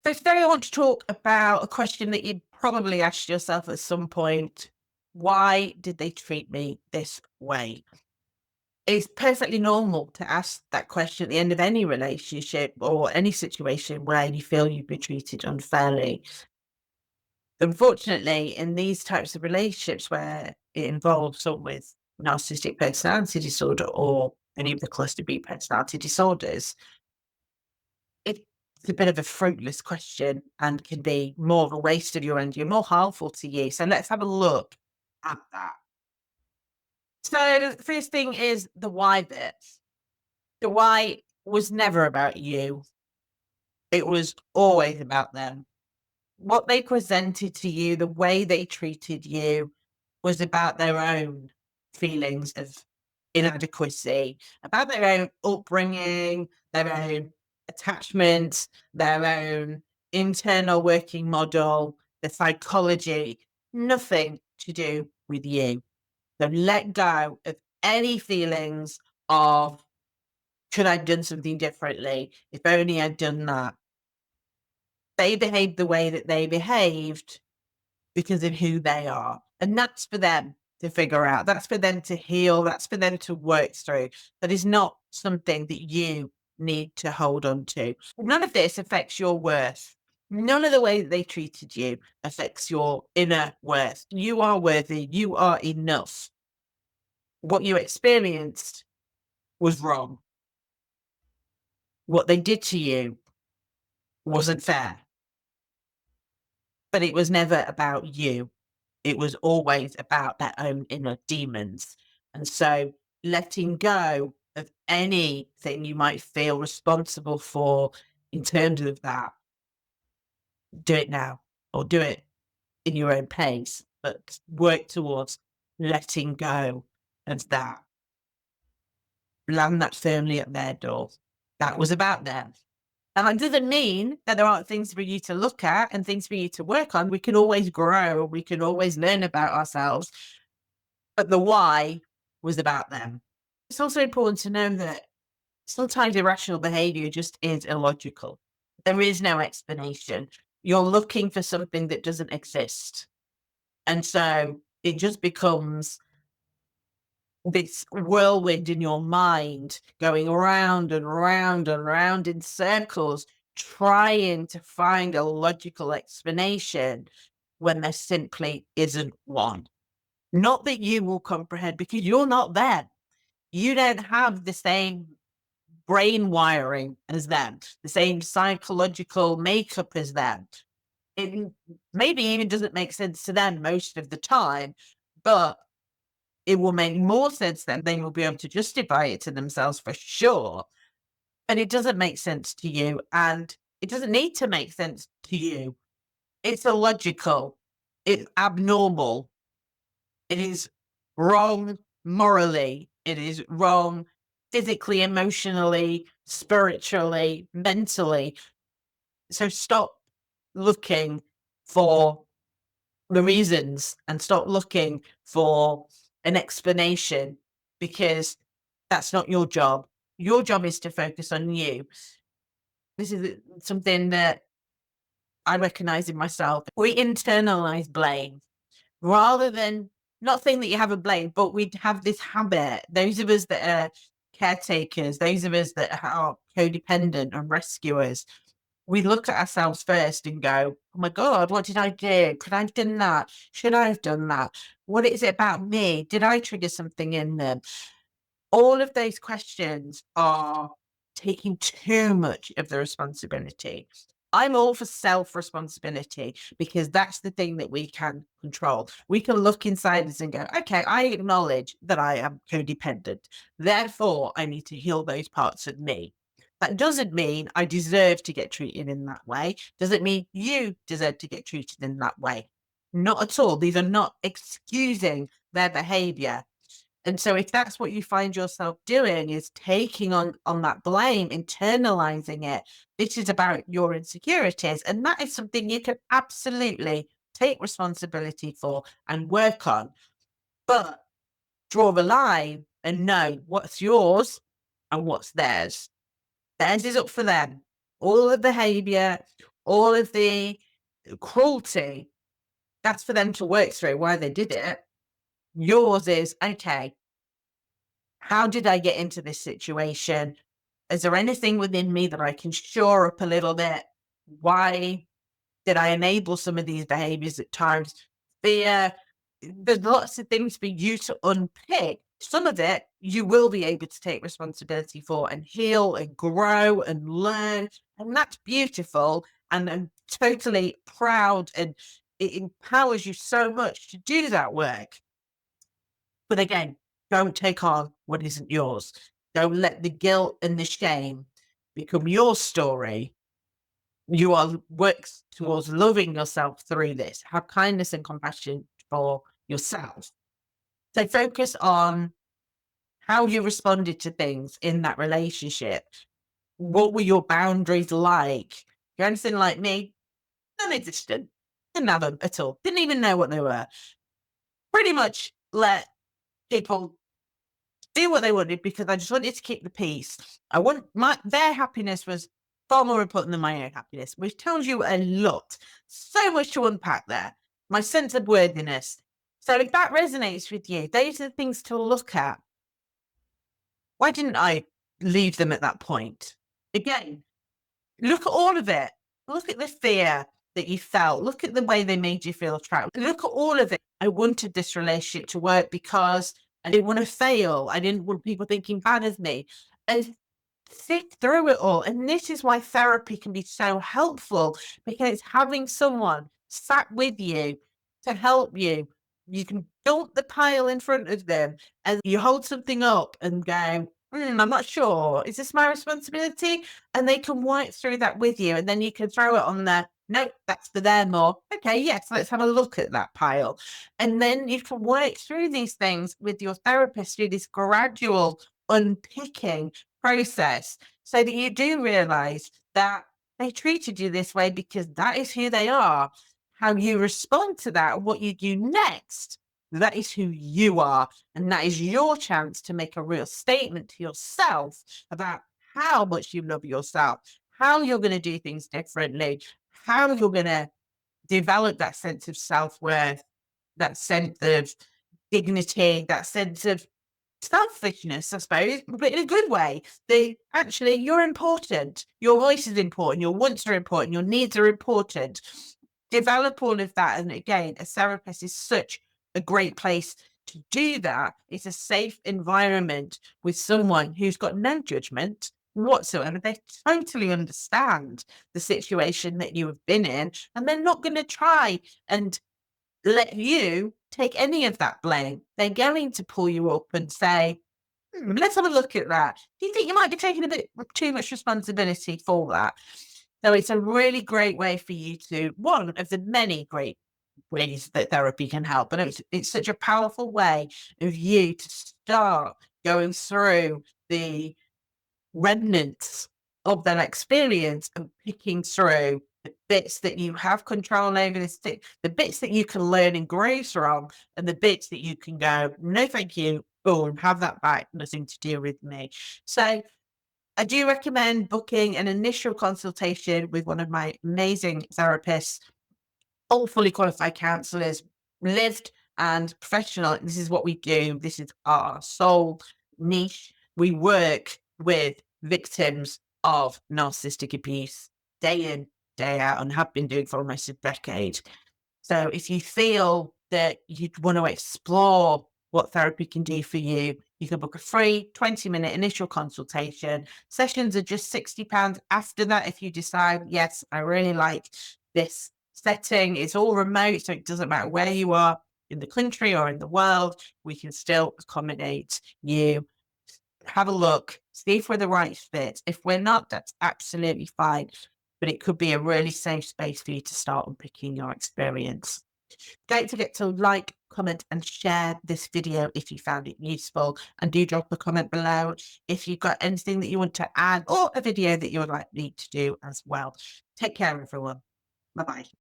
So today I want to talk about a question that you probably asked yourself at some point. Why did they treat me this way? It's perfectly normal to ask that question at the end of any relationship or any situation where you feel you've been treated unfairly. Unfortunately, in these types of relationships where it involves someone with narcissistic personality disorder or any of the cluster B personality disorders, it's a bit of a fruitless question and can be more of a waste of your energy, more harmful to you. So let's have a look at that. So the first thing is the why bit. The why was never about you. It was always about them. What they presented to you, the way they treated you was about their own feelings of inadequacy, about their own upbringing, their own attachments, their own internal working model, the psychology, nothing to do with you. So let go of any feelings of, could I have done something differently? If only I'd done that. They behaved the way that they behaved because of who they are. And that's for them to figure out. That's for them to heal. That's for them to work through. That is not something that you need to hold on to. None of this affects your worth. None of the way that they treated you affects your inner worth. You are worthy. You are enough. What you experienced was wrong. What they did to you wasn't fair, but it was never about you. It was always about their own inner demons. And so letting go of anything you might feel responsible for in terms of that, do it now or do it in your own pace, but work towards letting go of that. Land that firmly at their door. That was about them. And that doesn't mean that there aren't things for you to look at and things for you to work on. We can always grow, we can always learn about ourselves, but the why was about them. It's also important to know that sometimes irrational behavior just is illogical. There is no explanation. You're looking for something that doesn't exist. And so it just becomes this whirlwind in your mind going around and round and round in circles, trying to find a logical explanation when there simply isn't one. Not that you will comprehend because you're not them. You don't have the same brain wiring as them, the same psychological makeup as them. It maybe even doesn't make sense to them most of the time, but it will make more sense then. They will be able to justify it to themselves for sure. And it doesn't make sense to you. And it doesn't need to make sense to you. It's illogical. It's abnormal. It is wrong morally. It is wrong physically, emotionally, spiritually, mentally. So stop looking for the reasons and stop looking for an explanation because that's not your job. Your job is to focus on you. This is something that I recognize in myself. We internalize blame rather than, not saying that you have a blame, but we have this habit. Those of us that are caretakers, those of us that are codependent and rescuers, we look at ourselves first and go, oh my God, what did I do? Could I have done that? Should I have done that? What is it about me? Did I trigger something in them? All of those questions are taking too much of the responsibility. I'm all for self responsibility because that's the thing that we can control. We can look inside us and go, okay, I acknowledge that I am codependent. Therefore, I need to heal those parts of me. That doesn't mean I deserve to get treated in that way. Doesn't mean you deserve to get treated in that way. Not at all. These are not excusing their behavior. And so if that's what you find yourself doing is taking on that blame, internalizing it, this is about your insecurities. And that is something you can absolutely take responsibility for and work on. But draw the line and know what's yours and what's theirs. Theirs is up for them. All the behavior, All of the cruelty, that's for them to work through why they did it. Yours is, okay, how did I get into this situation? Is there anything within me that I can shore up a little bit? Why did I enable some of these behaviors at times? Fear. There's lots of things for you to unpick. Some of it you will be able to take responsibility for and heal and grow and learn. And that's beautiful. And I'm totally proud, and it empowers you so much to do that work. But again, don't take on what isn't yours. Don't let the guilt and the shame become your story. You are works towards loving yourself through this. Have kindness and compassion for yourself. So focus on how you responded to things in that relationship. What were your boundaries like? You're anything like me, non-existent. Didn't have them at all. Didn't even know what they were. Pretty much let people do what they wanted because I just wanted to keep the peace. Their happiness was far more important than my own happiness, which tells you a lot. So much to unpack there. My sense of worthiness. So if that resonates with you, those are the things to look at. Why didn't I leave them at that point? Again, look at all of it. Look at the fear that you felt. Look at the way they made you feel trapped. Look at all of it. I wanted this relationship to work because I didn't want to fail. I didn't want people thinking bad of me. And sit through it all. And this is why therapy can be so helpful, because having someone sat with you to help you, you can dump the pile in front of them and you hold something up and go, I'm not sure. Is this my responsibility? And they can work through that with you. And then you can throw it on there. No, that's for them. Or, okay, yes, let's have a look at that pile. And then you can work through these things with your therapist through this gradual unpicking process so that you do realize that they treated you this way because that is who they are. How you respond to that and what you do next, that is who you are. And that is your chance to make a real statement to yourself about how much you love yourself, how you're going to do things differently, how you're going to develop that sense of self-worth, that sense of dignity, that sense of selfishness, I suppose, but in a good way. Actually, you're important. Your voice is important. Your wants are important. Your needs are important. Develop all of that. And again, a therapist is such a great place to do that. It's a safe environment with someone who's got no judgment whatsoever. They totally understand the situation that you have been in, and they're not going to try and let you take any of that blame. They're going to pull you up and say, let's have a look at that. Do you think you might be taking a bit too much responsibility for that? So it's a really great way for you to, one of the many great ways that therapy can help. And it's such a powerful way of you to start going through the remnants of that experience and picking through the bits that you have control over, the bits that you can learn and grow from, and the bits that you can go, no, thank you, boom, have that back, nothing to do with me. So I do recommend booking an initial consultation with one of my amazing therapists, all fully qualified counselors, lived and professional. This is what we do. This is our sole niche. We work with victims of narcissistic abuse day in, day out, and have been doing for almost a decade. So if you feel that you'd want to explore what therapy can do for you, you can book a free 20-minute initial consultation. Sessions are just £60 after that. If you decide, yes, I really like this setting, it's all remote, so it doesn't matter where you are in the country or in the world, we can still accommodate you. Have a look, see if we're the right fit. If we're not, that's absolutely fine. But it could be a really safe space for you to start unpicking your experience. Don't forget to like, comment, and share this video if you found it useful. And do drop a comment below if you've got anything that you want to add or a video that you would like me to do as well. Take care, everyone. Bye-bye.